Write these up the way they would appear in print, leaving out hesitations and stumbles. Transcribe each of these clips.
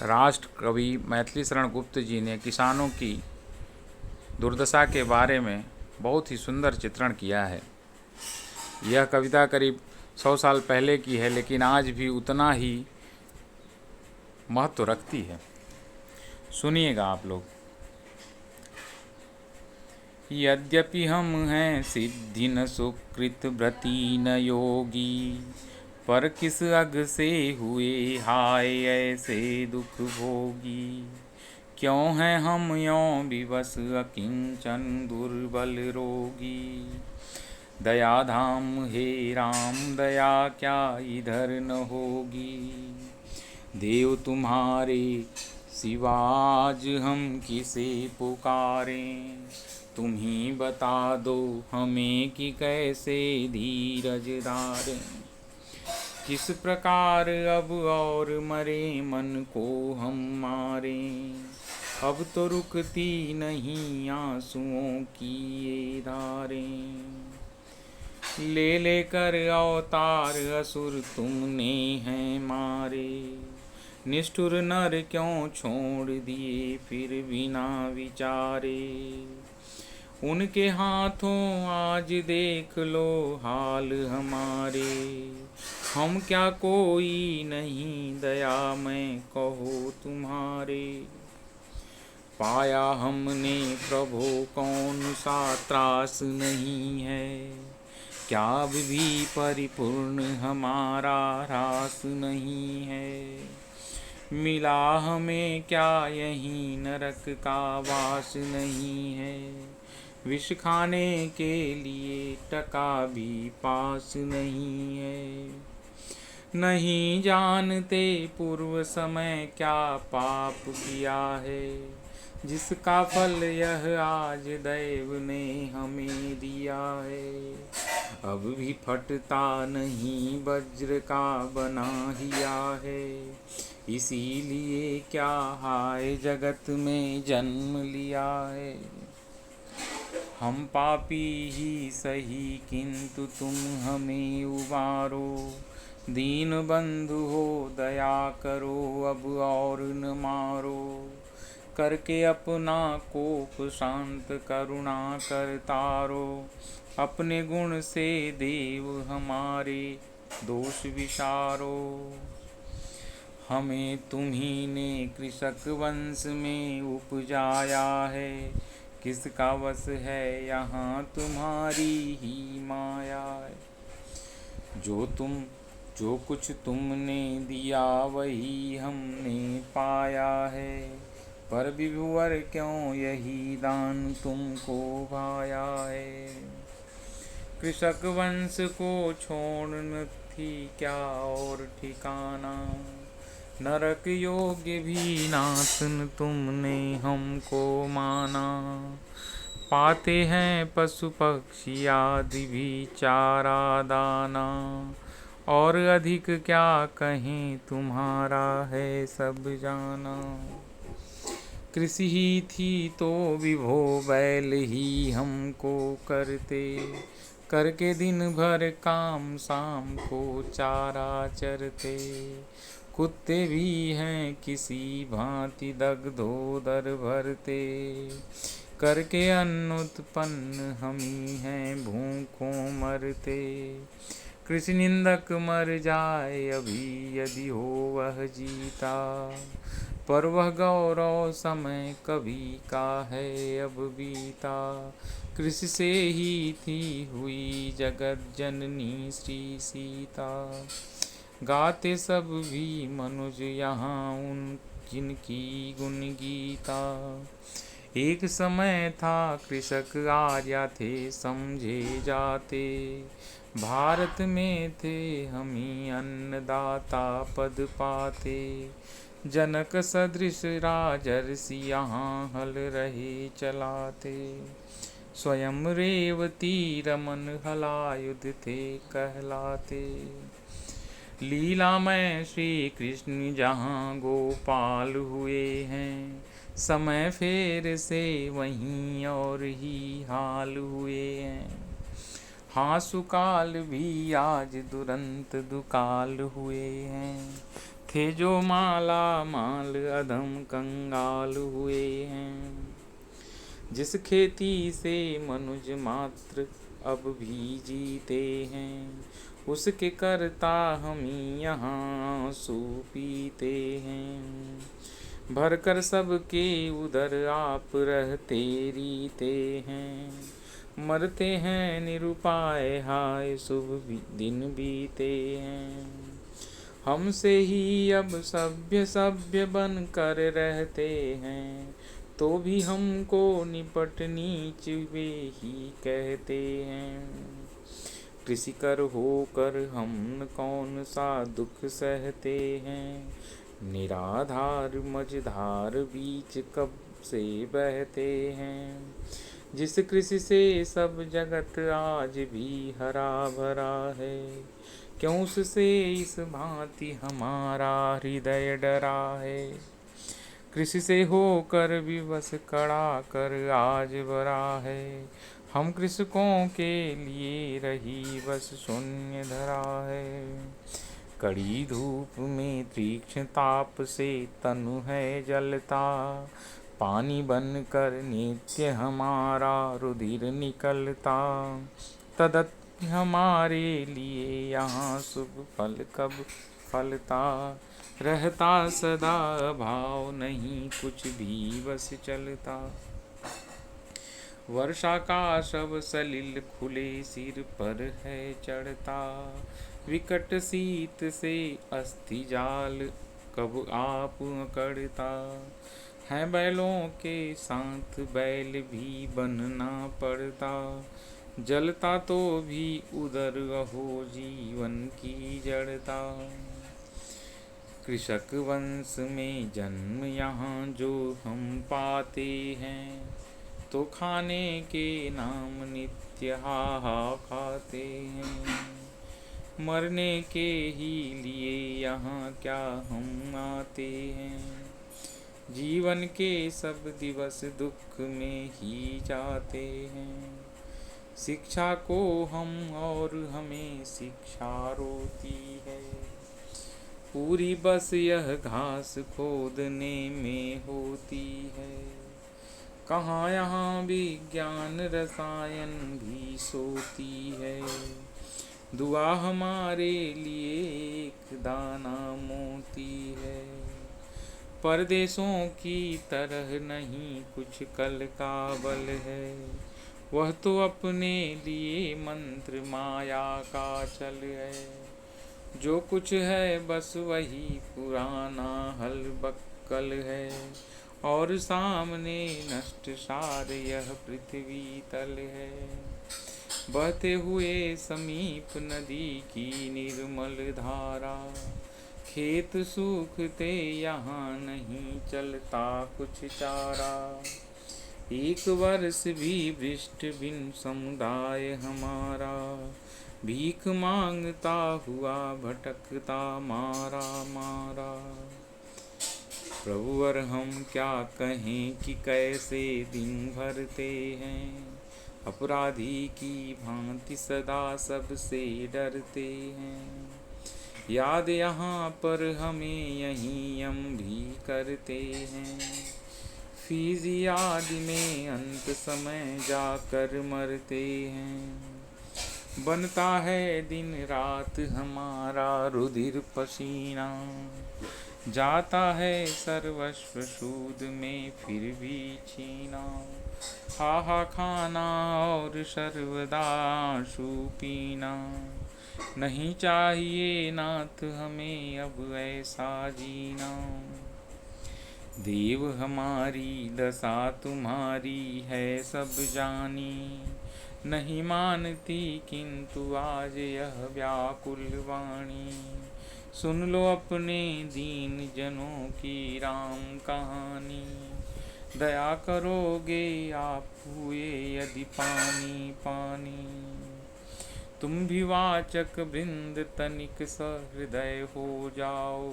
राष्ट्र कवि मैथिली शरण गुप्त जी ने किसानों की दुर्दशा के बारे में बहुत ही सुंदर चित्रण किया है। यह कविता करीब 100 साल पहले की है, लेकिन आज भी उतना ही महत्व रखती है। सुनिएगा आप लोग। यद्यपि हम हैं सिद्धि न सुकृत व्रती न योगी, पर किस अग से हुए हाय ऐसे दुख भोगी। क्यों हैं हम यों विवश अकिंचन दुर्बल रोगी। दया धाम हे राम दया क्या इधर न होगी। देव तुम्हारे सिवाज हम किसे पुकारें। तुम ही बता दो हमें कि कैसे धीरज धारें। किस प्रकार अब और मरे मन को हम मारें। अब तो रुकती नहीं आंसुओं की ये धारें। ले लेकर अवतार असुर तुमने हैं मारे। निष्ठुर नर क्यों छोड़ दिए फिर बिना विचारे। उनके हाथों आज देख लो हाल हमारे। हम क्या कोई नहीं दया में कहो तुम्हारे। पाया हमने प्रभु कौन सा त्रास नहीं है। क्या अब भी परिपूर्ण हमारा रास नहीं है। मिला हमें क्या यहीं नरक का वास नहीं है। विष खाने के लिए टका भी पास नहीं है। नहीं जानते पूर्व समय क्या पाप किया है। जिसका फल यह आज दैव ने हमें दिया है। अब भी फटता नहीं वज्र का बना हिया है। इसीलिए क्या हाय जगत में जन्म लिया है। हम पापी ही सही किंतु तुम हमें उबारो। दीन बंधु हो दया करो अब और न मारो। करके अपना कोप शांत करुणा कर तारो। अपने गुण से देव हमारे दोष विचारो। हमें तुम्ही ने कृषक वंश में उपजाया है। किसका वश है यहाँ तुम्हारी ही माया है। जो कुछ तुमने दिया वही हमने पाया है। पर विभुवर क्यों यही दान तुमको भाया है। कृषक वंश को छोड़न थी क्या और ठिकाना। नरक योग्य भी नाथन तुमने हमको माना। पाते हैं पशु पक्षी आदि भी चारा दाना। और अधिक क्या कहें तुम्हारा है सब जाना। कृषि ही थी तो विभो बैल ही हमको करते। करके दिन भर काम शाम को चारा चरते। कुत्ते भी हैं किसी भांति दग्धोदर भरते। करके अन्न उत्पन्न हम ही हैं भूखों मरते। कृषि निंदक मर जाए अभी यदि हो वह जीता। पर वह गौरव समय कभी का है अब बीता। कृषि से ही थी हुई जगत जननी श्री सीता। गाते सब भी मनुज यहाँ उन जिनकी गुण गीता। एक समय था कृषक आर्या थे समझे जाते। भारत में थे हम ही अन्नदाता पद पाते। जनक सदृश राजर्षि यहाँ हल रहे चलाते। स्वयं रेवती रमन हलायुध थे कहलाते। लीला में श्री कृष्ण जहाँ गोपाल हुए हैं। समय फेर से वहीं और ही हाल हुए हैं। हाँ सुकाल भी आज दुरंत दुकाल हुए हैं। थे जो माला माल अधम कंगाल हुए हैं। जिस खेती से मनुज मात्र अब भी जीते हैं, उसके करता हम यहाँ आंसू पीते हैं। भर कर सबके उधर आप रहते रीते हैं, मरते हैं निरुपाय हाय शुभ दिन बीते हैं। हमसे ही अब सभ्य सभ्य बन कर रहते हैं, तो भी हमको निपट नीच वे ही कहते हैं। कृषि कर होकर हम कौन सा दुख सहते हैं, निराधार मझधार बीच कब से बहते हैं। जिस कृषि से सब जगत आज भी हरा भरा है, क्यों उससे इस भांति हमारा हृदय डरा है। कृषि से होकर विवश कड़ा कर आज भरा है, हम कृषकों के लिए रही बस शून्य धरा है। कड़ी धूप में तीक्ष्ण ताप से तनु है जलता, पानी बनकर नित्य हमारा रुधिर निकलता। तदत्य हमारे लिए यहाँ शुभ फल कब फलता, रहता सदा भाव नहीं कुछ भी बस चलता। वर्षा का शब सलिल खुले सिर पर है चढ़ता, विकट शीत से अस्थि जाल कब आप अकड़ता। है बैलों के साथ बैल भी बनना पड़ता, जलता तो भी उधर अहो जीवन की जड़ता। कृषक वंश में जन्म यहाँ जो हम पाते हैं, तो खाने के नाम नित्य हाहा खाते हैं। मरने के ही लिए यहाँ क्या हम आते हैं, जीवन के सब दिवस दुख में ही जाते हैं। शिक्षा को हम और हमें शिक्षा रोती है, पूरी बस यह घास खोदने में होती है। कहाँ यहाँ विज्ञान रसायन भी सोती है, दुआ हमारे लिए एक दाना मोती है। परदेशों की तरह नहीं कुछ कल का बल है, वह तो अपने लिए मंत्र माया का चल है। जो कुछ है बस वही पुराना हल बक्कल है, और सामने नष्ट सार यह पृथ्वी तल है। बहते हुए समीप नदी की निर्मल धारा, खेत सूखते यहाँ नहीं चलता कुछ चारा। एक वर्ष भी वृष्टि बिन समुदाय हमारा, भीख मांगता हुआ भटकता मारा मारा। प्रभुवर हम क्या कहें कि कैसे दिन भरते हैं, अपराधी की भांति सदा सबसे डरते हैं। याद यहाँ पर हमें यहीं हम भी करते हैं, फीजी आदि में अंत समय जाकर मरते हैं। बनता है दिन रात हमारा रुधिर पसीना, जाता है सर्वस्व सूद में फिर भी छीना। हाहा खाना और सर्वदा आंसू पीना, नहीं चाहिए नाथ हमें अब ऐसा जीना। देव हमारी दशा तुम्हारी है सब जानी, नहीं मानती किंतु आज यह व्याकुल वाणी। सुन लो अपने दीन जनों की राम कहानी, दया करोगे आप हुए यदि पानी पानी। तुम भी वाचक वृंद तनिक सहृदय हो जाओ,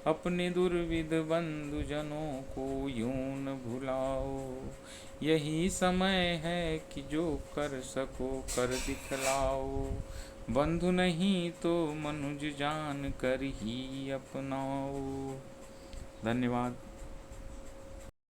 अपने दुर्विध बंधु जनों को यूं न भुलाओ। यही समय है कि जो कर सको कर दिखलाओ, बंधु नहीं तो मनुज जान कर ही अपनाओ। धन्यवाद।